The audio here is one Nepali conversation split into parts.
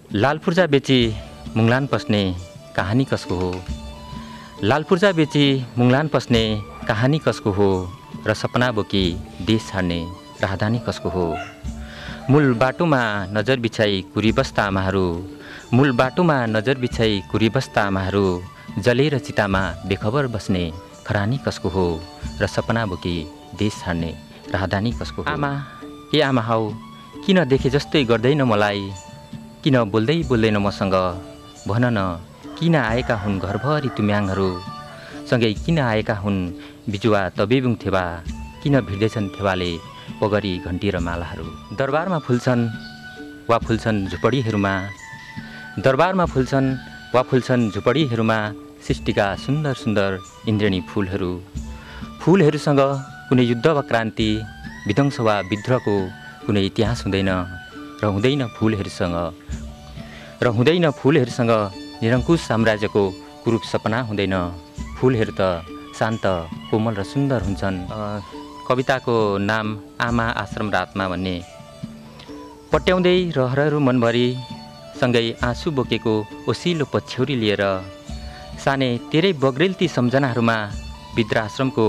लालपुर्जा बेची मुङलान पस्ने कहानी कसको हो। लालपुर्जा बेची मुङलान पस्ने कहानी कसको हो र सपना बोकी देश छाड्ने राहदानी कसको हो। मूल बाटोमा नजर बिछाई कुरी बस्ता आमाहरू, मूल बाटोमा नजर बिछाई कुरी बस्ता आमाहरू, जलेर चितामा बेखबर बस्ने खरानी कसको हो र सपना बोकी देश छाड्ने राहदानी कसको हो। आमा ए आमा हौ, किन देखे जस्तै गर्दैन मलाई, किन बोल्दै बोल्दैन मसँग, भन न किन आएका हुन् घरभरि तुम्याङहरू, सँगै किन आएका हुन् बिजुवा तबेबुङ थेवा, किन भिड्दैछन् थेवाले पगरी घन्टी र मालाहरू। दरबारमा फुल्छन् वा फुल्छन् झुपडीहरूमा, दरबारमा फुल्छन् वा फुल्छन् झुपडीहरूमा, सृष्टिका सुन्दर सुन्दर इन्द्रेणी फुलहरू। फुलहरूसँग कुनै युद्ध वा क्रान्ति, विध्वंस वा विद्रोहको कुनै इतिहास हुँदैन र हुँदैन फुलहरूसँग निरङ्कुश साम्राज्यको कुरूप सपना हुँदैन। फुलहरू त शान्त कोमल र सुन्दर हुन्छन्। कविताको नाम आमा आश्रम रातमा भन्ने। पट्याउँदै रहरहरू मनभरि, सँगै आँसु बोकेको ओसिलो पछ्यौरी लिएर, साने तेरै बग्रेलती सम्झनाहरूमा वृद्धाश्रमको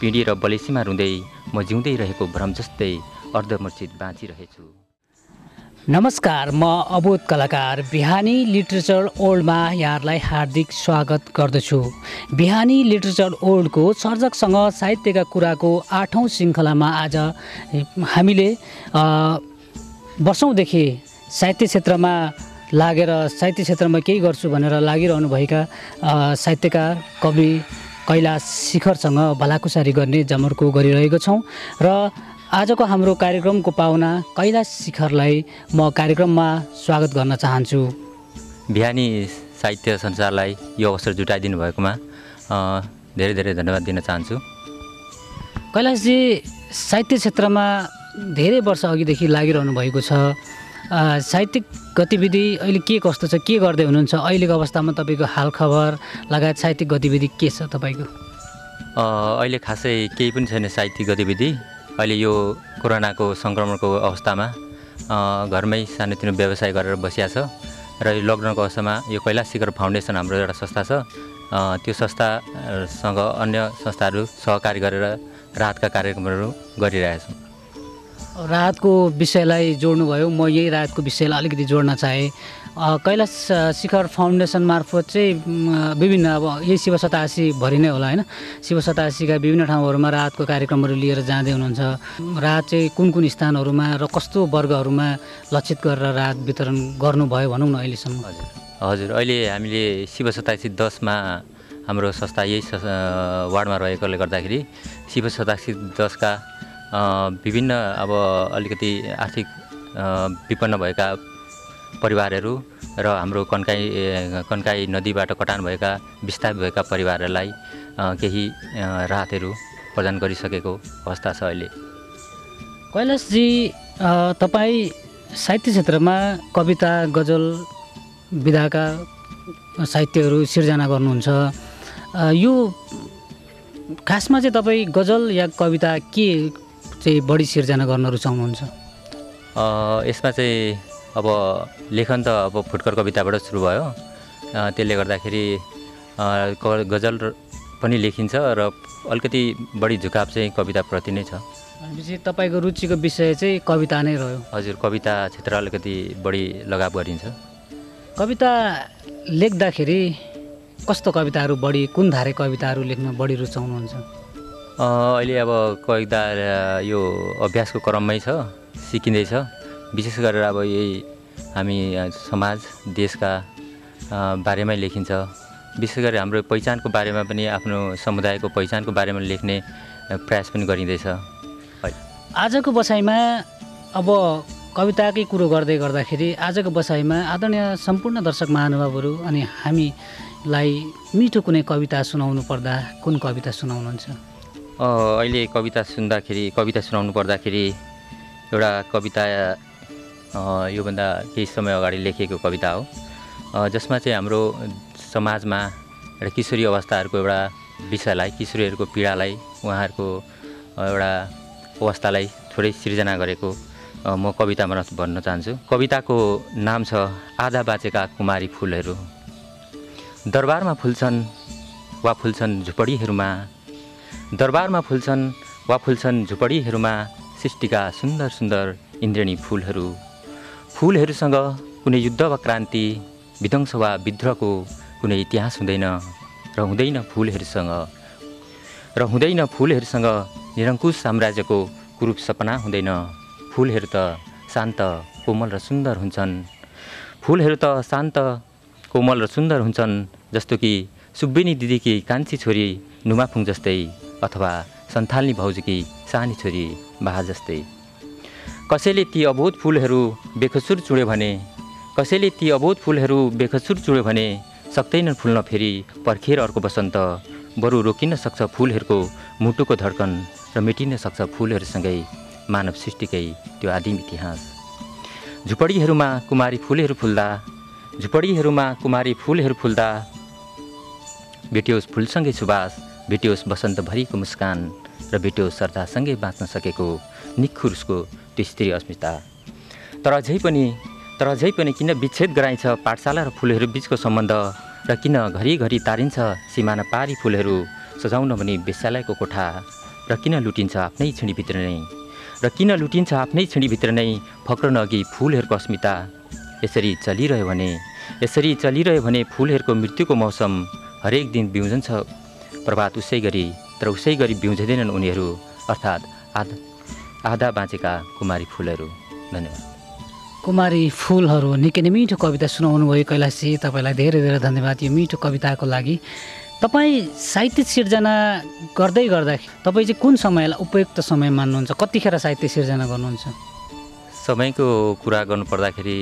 पिँढी र बलेसीमा रुँदै म जिउँदै रहेको भ्रम जस्तै अर्धमूर्छित बाँचिरहेछु। नमस्कार, म अबोध कलाकार बिहानी लिटरेचर ओल्डमा यहाँहरूलाई हार्दिक स्वागत गर्दछु। बिहानी लिटरेचर ओल्डको सर्जकसँग साहित्यका कुराको 8औं श्रृङ्खलामा आज हामीले वर्षौँदेखि साहित्य क्षेत्रमा लागेर साहित्य क्षेत्रमा केही गर्छु भनेर लागिरहनुभएका साहित्यकार कवि कैलाश शिखरसँग भलाकुसारी गर्ने जमर्को गरिरहेको छौँ र आजको हाम्रो कार्यक्रमको पाहुना कैलाश शिखरलाई म कार्यक्रममा स्वागत गर्न चाहन्छु। बिहानी साहित्य संसारलाई यो अवसर जुटाइदिनु भएकोमा धेरै धेरै धन्यवाद दिन चाहन्छु। कैलाशजी, साहित्य क्षेत्रमा धेरै वर्ष अघिदेखि लागिरहनु भएको छ। साहित्यिक गतिविधि अहिले के कस्तो छ, के गर्दै हुनुहुन्छ अहिलेको अवस्थामा? तपाईँको हालखबर लगायत साहित्यिक गतिविधि के छ तपाईँको? अहिले खासै केही पनि छैन साहित्यिक गतिविधि। अहिले यो कोरोनाको सङ्क्रमणको अवस्थामा घरमै सानोतिनो व्यवसाय गरेर बसिया छ र यो लकडाउनको अवस्थामा यो कैलाश शिखर फाउन्डेसन हाम्रो एउटा संस्था छ। त्यो संस्थासँग अन्य संस्थाहरू सहकारी गरेर राहतका कार्यक्रमहरू गरिरहेछौँ। राहतको विषयलाई जोड्नुभयो, म यही राहतको विषयलाई अलिकति जोड्न चाहेँ। कैलाश शिखर फाउन्डेसन मार्फत चाहिँ विभिन्न अब यही शिव सतासी भरि नै होला होइन, शिव सतासीका विभिन्न ठाउँहरूमा राहतको कार्यक्रमहरू लिएर जाँदै हुनुहुन्छ। राहत चाहिँ कुन कुन स्थानहरूमा र कस्तो वर्गहरूमा लक्षित गरेर राहत वितरण गर्नुभयो भनौँ न अहिलेसम्म? हजुर, अहिले हामीले शिव सतासी 10मा हाम्रो संस्था यही वार्डमा रहेकोले गर्दाखेरि शिव सतासी 10का विभिन्न अब अलिकति आर्थिक विपन्न भएका परिवारहरू र हाम्रो कन्काई नदीबाट कटान भएका विस्थापित भएका परिवारहरूलाई केही राहतहरू प्रदान गरिसकेको अवस्था छ अहिले। कैलाशजी, तपाईँ साहित्य क्षेत्रमा कविता, गजल विधाका साहित्यहरू सिर्जना गर्नुहुन्छ। यो खासमा चाहिँ तपाईँ गजल या कविता के चाहिँ बढी सिर्जना गर्न रुचाउनुहुन्छ? यसमा चाहिँ अब लेखन त अब फुटकर कविताबाट सुरु भयो। त्यसले गर्दाखेरि गजल पनि लेखिन्छ र अलिकति बढी झुकाव चाहिँ कविताप्रति नै छ। भनेपछि तपाईँको रुचिको विषय चाहिँ कविता नै रह्यो? हजुर, कविता क्षेत्र अलिकति बढी लगाव गरिन्छ। कविता लेख्दाखेरि कस्तो कविताहरू बढी, कुन धारे कविताहरू लेख्न बढी रुचाउनुहुन्छ? अहिले अब कविता यो अभ्यासको क्रममै छ, सिकिँदैछ। विशेष गरेर अब यही हामी समाज देशका बारेमै लेखिन्छ। विशेष गरी हाम्रो पहिचानको बारेमा पनि, आफ्नो समुदायको पहिचानको बारेमा लेख्ने प्रयास पनि गरिँदैछ। आजको बसाइमा अब कविताकै कुरो गर्दाखेरि आजको बसाइमा आदरणीय सम्पूर्ण दर्शक महानुभावहरू अनि हामीलाई मिठो कुनै कविता सुनाउनु पर्दा कुन कविता सुनाउनुहुन्छ? अहिले कविता सुनाउनु पर्दाखेरि एउटा कविता योभन्दा केही समय अगाडि लेखिएको कविता हो, जसमा चाहिँ हाम्रो समाजमा एउटा किशोरी अवस्थाहरूको एउटा विषयलाई, किशोरीहरूको पीडालाई, उहाँहरूको एउटा अवस्थालाई थोरै सिर्जना गरेको म कवितामा भन्न चाहन्छु। कविताको नाम छ आधा बाँचेका कुमारी फुलहरू। दरबारमा फुल्छन् वा फुल्छन् झुपडीहरूमा, दरबारमा फुल्छन् वा फुल्छन् झुपडीहरूमा सृष्टिका सुन्दर सुन्दर इन्द्रेणी फुलहरू। फुलहरूसँग कुनै युद्ध वा क्रान्ति, विध्वंस वा विद्रोहको कुनै इतिहास हुँदैन र हुँदैन फुलहरूसँग निरङ्कुश साम्राज्यको कुरूप सपना हुँदैन। फुलहरू त शान्त कोमल र सुन्दर हुन्छन्। फुलहरू त शान्त कोमल र सुन्दर हुन्छन्, जस्तो कि सुब्बिनी दिदीकी कान्छी छोरी नुमाफुङ जस्तै, अथवा सन्थाल्नी भाउजूकी सानी छोरी बाहा जस्तै। कसैले ती अबोध फुलहरू बेखसुर चुड्यो भने, कसैले ती अबोध फुलहरू बेखसुर चुड्यो भने सक्दैनन् फुल्न फेरि पर्खेर अर्को बसन्त। बरु रोकिन सक्छ फुलहरूको मुटुको धड्कन र मेटिन सक्छ फुलहरूसँगै मानव सृष्टिकै त्यो आदिम इतिहास। झुपडीहरूमा कुमारी फुलहरू फुल्दा, झुपडीहरूमा कुमारी फुलहरू फुल्दा भेटियोस् फुलसँगै सुबास, भेटियोस् वसन्तभरिको मुस्कान र भेटियोस् श्रद्धासँगै बाँच्न सकेको निखुर उसको त्यो स्त्री अस्मिता। तर अझै पनि किन विच्छेद गराइन्छ पाठशाला र फुलहरू बिचको सम्बन्ध, र किन घरिघरि तारिन्छ सिमाना पारी फुलहरू सजाउन भनी वेश्यालयको कोठा, र किन लुटिन्छ आफ्नै छिँडीभित्र नै, र किन लुटिन्छ आफ्नै छिँडीभित्र नै फक्रन अघि फुलहरूको अस्मिता। यसरी चलिरह्यो भने फुलहरूको मृत्युको मौसम हरेक दिन बिउजन्छ प्रभात उसै गरी, तर उसै गरी बिउजिँदैनन् उनीहरू, अर्थात् आधा बाँचेका कुमारी फुलहरू। धन्यवाद। कुमारी फुलहरू निकै नै मिठो कविता सुनाउनु भयो कैलाशजी, तपाईँलाई धेरै धेरै धन्यवाद यो मिठो कविताको लागि। तपाईँ साहित्य सिर्जना गर्दै गर्दा तपाईँ चाहिँ कुन समयलाई उपयुक्त समय मान्नुहुन्छ? कतिखेर साहित्य सिर्जना गर्नुहुन्छ? समयको कुरा गर्नुपर्दाखेरि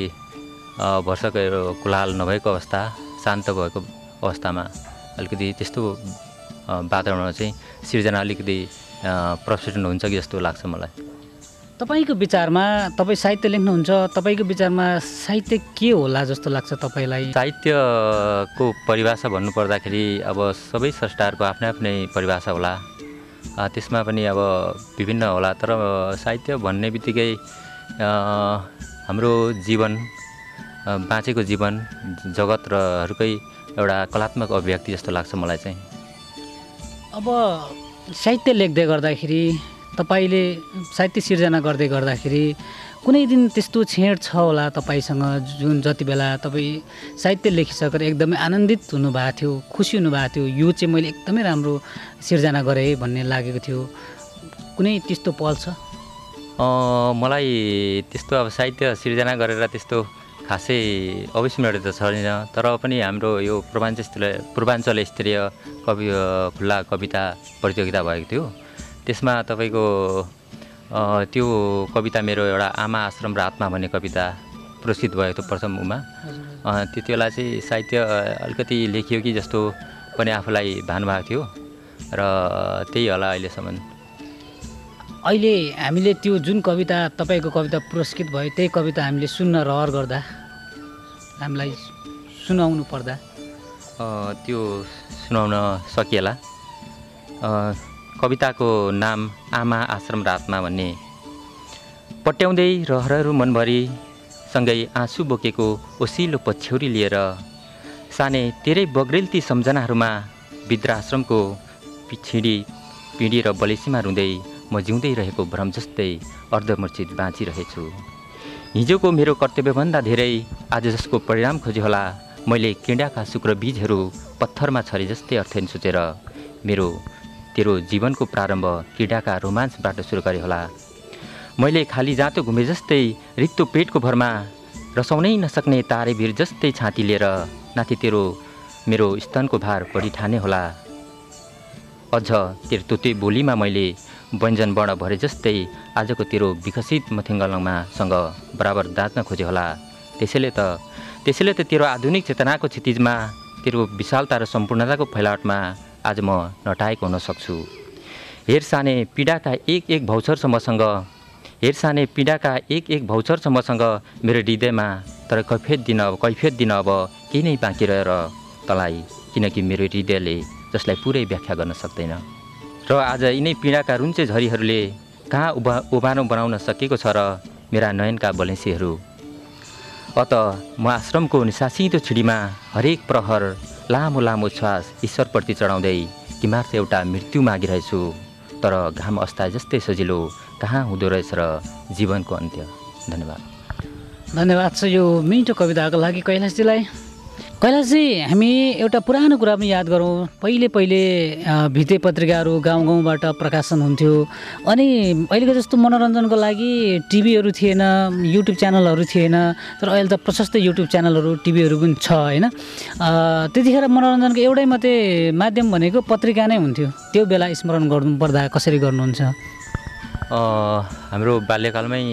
वर्षको कोलाहल नभएको अवस्था, शान्त भएको अवस्थामा अलिकति त्यस्तो वातावरणमा चाहिँ सिर्जना अलिकति प्रस्फुटन हुन्छ कि जस्तो लाग्छ मलाई। तपाईँको विचारमा, तपाईँ साहित्य लेख्नुहुन्छ, तपाईँको विचारमा साहित्य के होला जस्तो लाग्छ तपाईँलाई? साहित्यको परिभाषा भन्नुपर्दाखेरि अब सबै स्रष्टाहरूको आफ्नै आफ्नै परिभाषा होला, त्यसमा पनि अब विभिन्न होला। तर साहित्य भन्ने बित्तिकै हाम्रो जीवन, बाँचेको जीवन, जगत रहरूकै एउटा कलात्मक अभिव्यक्ति जस्तो लाग्छ मलाई चाहिँ। अब साहित्य लेख्दै गर्दाखेरि, तपाईँले साहित्य सिर्जना गर्दै गर्दाखेरि कुनै दिन त्यस्तो छेड छ होला तपाईँसँग, जुन जति बेला तपाईँ साहित्य लेखिसकेर एकदमै आनन्दित हुनुभएको थियो, खुसी हुनुभएको थियो, यो चाहिँ मैले एकदमै राम्रो सिर्जना गरेँ भन्ने लागेको थियो, कुनै त्यस्तो पल छ? मलाई त्यस्तो अब साहित्य सिर्जना गरेर त्यस्तो खासै अविस्मरणीय त छैन। तर पनि हाम्रो यो पूर्वाञ्चल स्तरीय खुल्ला कविता प्रतियोगिता भएको थियो। त्यसमा तपाईँको त्यो कविता मेरो एउटा आमा आश्रम र आत्मा भन्ने कविता पुरस्कृत भएको थियो प्रथममा। त्यति बेला चाहिँ साहित्य अलिकति लेखियो कि जस्तो पनि आफूलाई भान भएको थियो र त्यही होला अहिलेसम्म। अहिले हामीले त्यो जुन कविता, तपाईँको कविता पुरस्कृत भयो, त्यही कविता हामीले सुन्न रहर गर्दा, हामीलाई सुनाउनु पर्दा त्यो सुनाउन सकिएला। कविताको नाम आमा आश्रम र आत्मा भन्ने। पट्याउँदै रहरहरू मनभरि सँगै आँसु बोकेको ओसिलो पछ्यौरी लिएर सानै तेरै बग्रेल्ती सम्झनाहरूमा वृद्धाश्रमको पिँढी र बलेसीमा रुँदै म जिउँदै रहेको भ्रम जस्तै अर्धमूर्छित बाँचिरहेछु। हिजोको मेरो कर्तव्यभन्दा धेरै आज जसको परिणाम खोजे होला मैले किँडाका शुक्र बीजहरू पत्थरमा छरे जस्तै अर्थेन सोचेर मेरो तेरो जीवनको प्रारम्भ किँडाका रोमाञ्चबाट सुरु गरे होला। मैले खाली जाँतो घुमे जस्तै रित्तो पेटको भरमा रसाउनै नसक्ने तारे भिर जस्तै छाती लिएर नाति तेरो मेरो स्तनको भार बढी ठाने होला। अझ तेरो तोते बोलीमा मैले व्यञ्जन वर्ण भरे जस्तै आजको तेरो विकसित मथिङ्गलमा सँग बराबर दाँच्न खोजे होला। त्यसैले त तेरो आधुनिक चेतनाको क्षितिजमा, तेरो विशालता र सम्पूर्णताको फैलावटमा आज म नटाएको हुन सक्छु। हेरसाने पीडाका एक भौचरसम्मसँग मेरो हृदयमा, तर कैफियत दिन अब केही नै बाँकी रहेर तँलाई, किनकि मेरो हृदयले जसलाई पुरै व्याख्या गर्न सक्दैन। र आज यिनै पीडाका रुन्चे झरीहरूले कहाँ उभानो बनाउन सकेको छ र मेरा नयनका बलेसीहरू। अत म आश्रमको निसासिँदो छिडीमा हरेक प्रहर लामो लामो श्वास ईश्वरप्रति चढाउँदै तिमीहरूको एउटा मृत्यु मागिरहेछु। तर घाम अस्ताए जस्तै सजिलो कहाँ हुँदो रहेछ र जीवनको अन्त्य। धन्यवाद। धन्यवाद छ यो मिठो कविताको लागि कैलाशजीलाई। कैलाशजी, हामी एउटा पुरानो कुरा पनि याद गरौँ। पहिले भित्ते पत्रिकाहरू गाउँ गाउँबाट प्रकाशन हुन्थ्यो अनि अहिलेको जस्तो मनोरञ्जनको लागि टिभीहरू थिएन, युट्युब च्यानलहरू थिएन। तर अहिले त प्रशस्त युट्युब च्यानलहरू टिभीहरू पनि छ होइन। त्यतिखेर मनोरञ्जनको एउटै मात्रै माध्यम भनेको पत्रिका नै हुन्थ्यो। त्यो बेला स्मरण गर्नुपर्दा कसरी गर्नुहुन्छ? हाम्रो बाल्यकालमै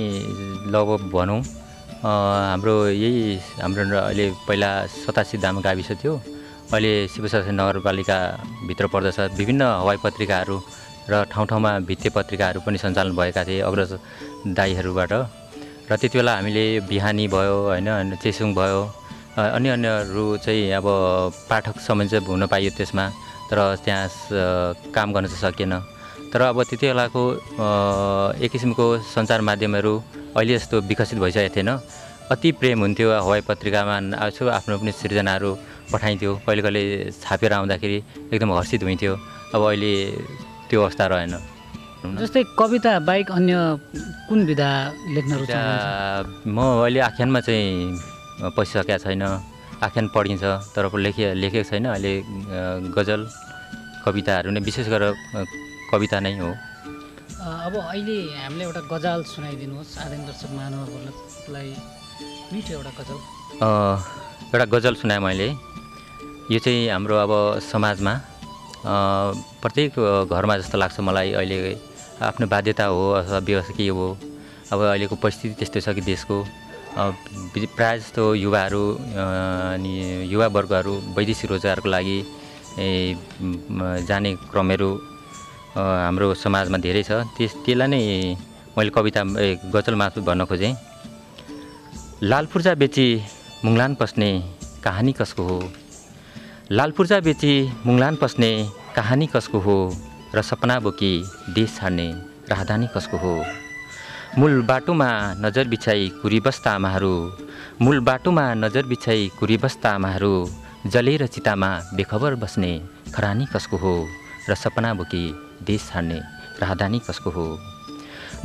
लगभग भनौँ हाम्रो अहिले पहिला 87 दाम गाविस थियो, अहिले शिवशासन नगरपालिकाभित्र पर्दछ। विभिन्न हवाई पत्रिकाहरू र ठाउँ ठाउँमा भित्ते पत्रिकाहरू पनि सञ्चालन भएका थिए अग्रज दाईहरूबाट। र त्यति बेला हामीले बिहानी भयो होइन, चेसुङ भयो, अन्यहरू चाहिँ अब पाठक समझ हुन पाइयो त्यसमा। तर त्यहाँ काम गर्न चाहिँ सकिएन। तर अब त्यति बेलाको एक किसिमको सञ्चार माध्यमहरू अहिले जस्तो विकसित भइसकेको थिएन। अति प्रेम हुन्थ्यो हवाई पत्रिकामा। आफ्नो पनि सृजनाहरू पठाइन्थ्यो, कहिले कहिले छापेर आउँदाखेरि एकदम हर्षित हुन्थ्यो। अब अहिले त्यो अवस्था रहेन। जस्तै कविता बाहेक अन्य कुन विधा लेख्न रुचाउनुहुन्छ? म अहिले आख्यानमा चाहिँ पसिसकेको छैन। आख्यान पढिन्छ तर लेखेको छैन। अहिले गजल कविताहरू नै, विशेष गरेर कविता नै हो। अब अहिले हामीले एउटा गजल सुनाइदिनुहोस् आदरणीय दर्शक महानुभावहरूलाई। मिठो एउटा गजल। एउटा गजल सुनाएँ मैले। यो चाहिँ हाम्रो अब समाजमा प्रत्येक घरमा जस्तो लाग्छ मलाई। अहिले आफ्नो बाध्यता हो अथवा व्यवस्था के हो, अब अहिलेको परिस्थिति त्यस्तै छ कि देशको प्रायः जस्तो युवाहरू अनि युवावर्गहरू वैदेशिक रोजगारको लागि जाने क्रमहरू हाम्रो समाजमा धेरै छ। त्यसलाई नै मैले कविता गजल मार्फत भन्न खोजेँ। लाल पूर्जा बेची मुङलान पस्ने कहानी कसको हो? लाल पूर्जा बेची मुङलान पस्ने कहानी कसको हो? र सपना बोकी देश छाड्ने राहदानी कसको हो? मूल बाटोमा नजर बिछाई कुरिबस्ता आमाहरू, मूल बाटोमा नजर बिछाई कुरिबस्ता आमाहरू, जलेर चितामा बेखबर बस्ने खरानी कसको हो? र सपना बोकी देश छाड्ने राहदानी कसको हो?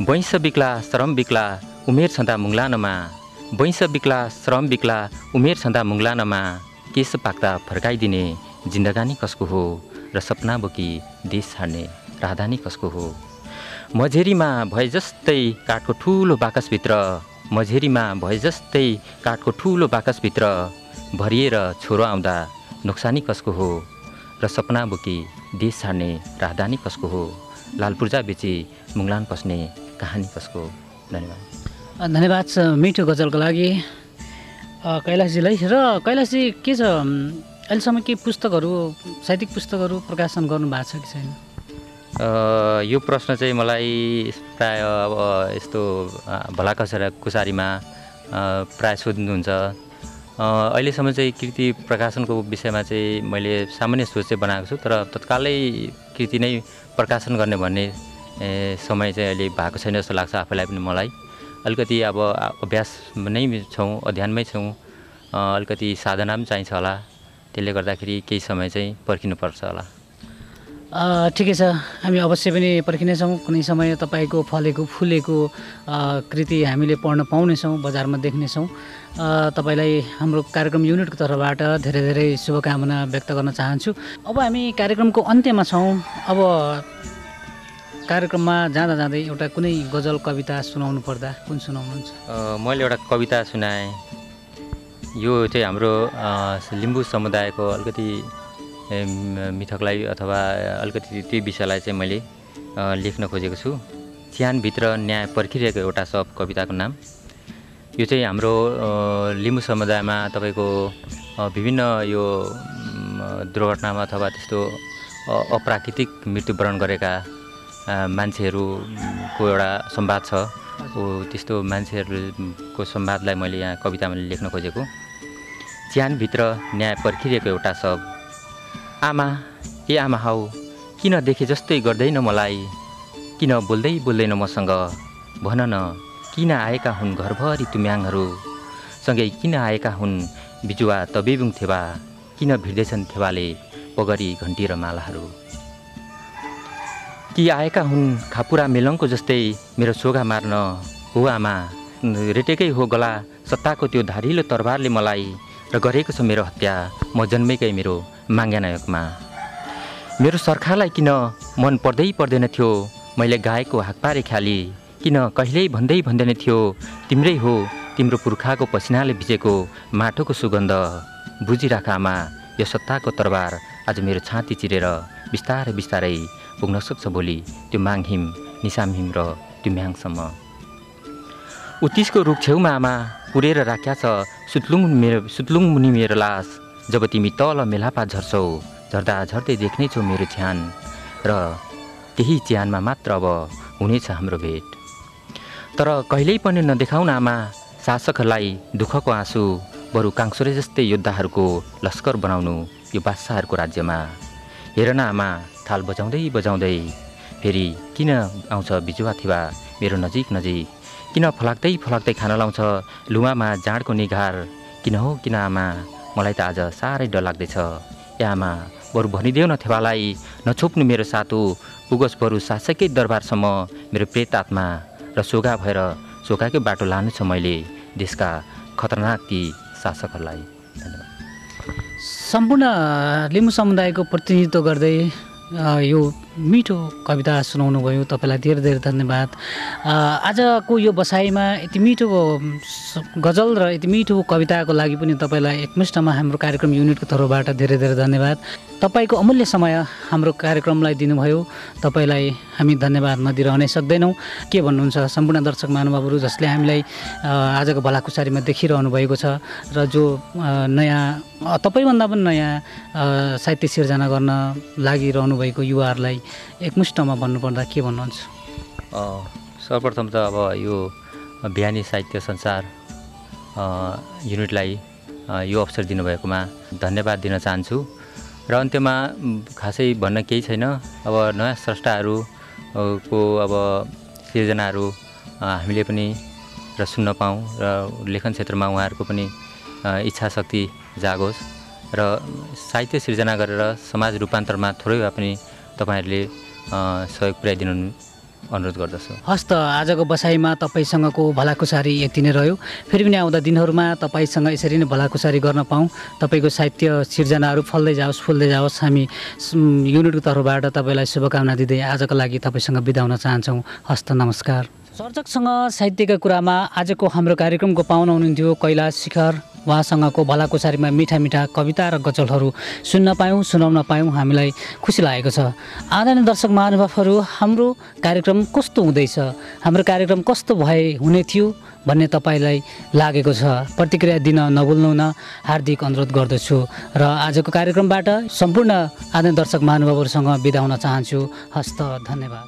वैंश बिक्ला श्रम बिक्ला उमेर छँदा मुङलानमा, वैंश बिक्ला श्रम बिक्ला उमेर छँदा मुङलानमा, केस पाक्दा फर्काइदिने जिन्दगानी कसको हो? र सपना बोकी देश छाड्ने राहदानी कसको हो? मझेरीमा भए जस्तै काठको ठुलो बाकसभित्र, मझेरीमा भए जस्तै काठको ठुलो बाकसभित्र भरिएर छोरो आउँदा नोक्सानी कसको हो? र सपना बोकी देश छाड्ने राहदानी कसको हो? लाल पूर्जा बेची मुङलान पस्ने कहानी कसको हो? धन्यवाद। धन्यवाद छ मिठो गजलको लागि कैलाशजीलाई। र कैलाशजी के छ, अहिलेसम्म के पुस्तकहरू, साहित्यिक पुस्तकहरू प्रकाशन गर्नु भएको छ कि छैन? यो प्रश्न चाहिँ मलाई प्राय अब यस्तो भलाकुसारीमा प्राय सोध्नुहुन्छ। अहिलेसम्म चाहिँ कृति प्रकाशनको विषयमा चाहिँ मैले सामान्य सोच चाहिँ बनाएको छु। तर तत्कालै कृति नै प्रकाशन गर्ने भन्ने समय चाहिँ अहिले भएको छैन जस्तो लाग्छ आफैलाई पनि मलाई। अलिकति अब अभ्यास नै छौँ, अध्ययनमै छौँ, अलिकति साधना पनि चाहिन्छ होला। त्यसले गर्दाखेरि केही समय चाहिँ पर्खिनुपर्छ होला। ठिकै छ, हामी अवश्य पनि पर्खिनेछौँ। कुनै समय तपाईँको फलेको फुलेको कृति हामीले पढ्न पाउनेछौँ, बजारमा देख्नेछौँ। तपाईँलाई हाम्रो कार्यक्रम युनिटको तर्फबाट धेरै धेरै शुभकामना व्यक्त गर्न चाहन्छु। अब हामी कार्यक्रमको अन्त्यमा छौँ। अब कार्यक्रममा जाँदा जाँदै एउटा कुनै गजल कविता सुनाउनु पर्दा कुन सुनाउनुहुन्छ? मैले एउटा कविता सुनाएँ। यो चाहिँ हाम्रो लिम्बू समुदायको अलिकति मिथकलाई अथवा अलिकति त्यो विषयलाई चाहिँ मैले लेख्न खोजेको छु। च्यानभित्र न्याय पर्खिरहेको एउटा सब कविताको नाम। यो चाहिँ हाम्रो लिम्बू समुदायमा तपाईँको विभिन्न यो दुर्घटनामा अथवा त्यस्तो अप्राकृतिक मृत्युवरण गरेका मान्छेहरूको एउटा संवाद छ। त्यस्तो मान्छेहरूको संवादलाई मैले यहाँ कवितामा लेख्न खोजेको। च्यानभित्र न्याय पर्खिरहेको एउटा सब, आमा ए आमा हौ, किन देखे जस्तै गर्दैन मलाई, किन बोल्दै बोल्दैन मसँग, भन न किन आएका हुन् घरभरि तुम्याङहरू, सँगै किन आएका हुन् बिजुवा तबेबुङ थेवा, किन भिड्दैछन् थेवाले पगरी घन्टी र मालाहरू। कि आएका हुन् खापुरा मेलङको जस्तै मेरो सोगा मार्न, हो आमा रेटेकै हो गला सत्ताको त्यो धारिलो तरबारले मलाई, र गरेको छ मेरो हत्या म जन्मेकै मेरो माङ्ग्यानायकमा। मेरो सरकारलाई किन मन पर्दैन थियो मैले गाएको हाकपारे ख्याली, किन कहिल्यै भन्दैन थियो तिम्रै हो तिम्रो पुर्खाको पसिनाले भिजेको माटोको सुगन्ध। बुझिराख आमा यो सत्ताको तरबार आज मेरो छाती चिरेर बिस्तारै बिस्तारै पुग्न सक्छ भोलि त्यो माङहिम निसामहिम र त्यो म्याङसम्म। उत्तिसको रुख छेउमा आमा पुरेर राख्या छ सुत्लुङ मुनि मेरो लास, जब तिमी तल मेलापा झर्छौ झर्दा झर्दै देख्नेछौ मेरो छ्यान, र त्यही च्यानमा मात्र अब हुनेछ हाम्रो भेट। तर कहिल्यै पनि नदेखाउन आमा शासकहरूलाई दुःखको आँसु, बरु काङ्सुरे जस्तै योद्धाहरूको लस्कर बनाउनु यो बादशाहहरूको राज्यमा। हेर न आमा थाल बजाउँदै फेरि किन आउँछ बिजुवा थिवा मेरो नजिक, किन फलाक्दै खान लाउँछ लुमामा जाँडको निघार, किन आमा मलाई त आज साह्रै डर लाग्दैछ। ए आमा बरु भनिदेऊ न थेवालाई नछोप्नु मेरो सातो, पुगोस् बरु शासकै दरबारसम्म मेरो प्रेत आत्मा, र सोगा भएर सोगाकै बाटो लानु छ मैले देशका खतरनाक ती शासकहरूलाई। धन्यवाद। सम्पूर्ण लिम्बू समुदायको प्रतिनिधित्व गर्दै यो मिठो कविता सुनाउनु भयो, तपाईँलाई धेरै धेरै धन्यवाद। आजको यो बसाइमा यति मिठो गजल र यति मिठो कविताको लागि पनि तपाईँलाई एकमुष्टमा हाम्रो कार्यक्रम युनिटको तर्फबाट धेरै धेरै धन्यवाद। तपाईँको अमूल्य समय हाम्रो कार्यक्रमलाई दिनुभयो, तपाईँलाई हामी धन्यवाद नदिरहनै सक्दैनौँ। के भन्नुहुन्छ सम्पूर्ण दर्शक महानुभावहरू जसले हामीलाई आजको भलाकुसारीमा देखिरहनु भएको छ, र जो नयाँ तपाईँभन्दा पनि नयाँ साहित्य सिर्जना गर्न लागिरहनु भएको युवाहरूलाई एकमुष्टमा भन्नुपर्दा के भन्नुहुन्छ? सर्वप्रथम त अब यो बिहानी साहित्य संसार युनिटलाई यो अवसर दिनुभएकोमा धन्यवाद दिन चाहन्छु। र अन्त्यमा खासै भन्न केही छैन। अब नयाँ स्रष्टाहरू को अब सिर्जनाहरू हामीले पनि र सुन्न पाऊँ, र लेखन क्षेत्रमा उहाँहरूको पनि इच्छा शक्ति जागोस्, र साहित्य सिर्जना गरेर समाज रूपान्तरमा थोरै भए पनि तपाईँहरूले सहयोग पुर्याइदिनु अनुरोध गर्दछु। हस् त आजको बसाइमा तपाईँसँगको भलाकुसारी यति नै रह्यो। फेरि पनि आउँदा दिनहरूमा तपाईँसँग यसरी नै भलाकुसारी गर्न पाऊँ, तपाईँको साहित्य सिर्जनाहरू फल्दै फुल्दै जाओस्। हामी युनिटको तर्फबाट तपाईँलाई शुभकामना दिँदै आजको लागि तपाईँसँग बिदा हुन चाहन्छौँ। हस्त नमस्कार। सर्जकसँग साहित्यका कुरामा आजको हाम्रो कार्यक्रमको पाहुना हुनुहुन्थ्यो कैलाश शिखर। उहाँसँगको भलाकुसारीमा मिठा मिठा कविता र गजलहरू सुन्न पायौँ, सुनाउन पायौँ, हामीलाई खुसी लागेको छ। आदरणीय दर्शक महानुभावहरू, हाम्रो कार्यक्रम कस्तो हुँदैछ, हाम्रो कार्यक्रम कस्तो हुने थियो भन्ने तपाईँलाई लागेको छ, प्रतिक्रिया दिन नभुल्नु न हार्दिक अनुरोध गर्दछु। र आजको कार्यक्रमबाट सम्पूर्ण आदरणीय दर्शक महानुभावहरूसँग बिदा हुन चाहन्छु। हस्त धन्यवाद।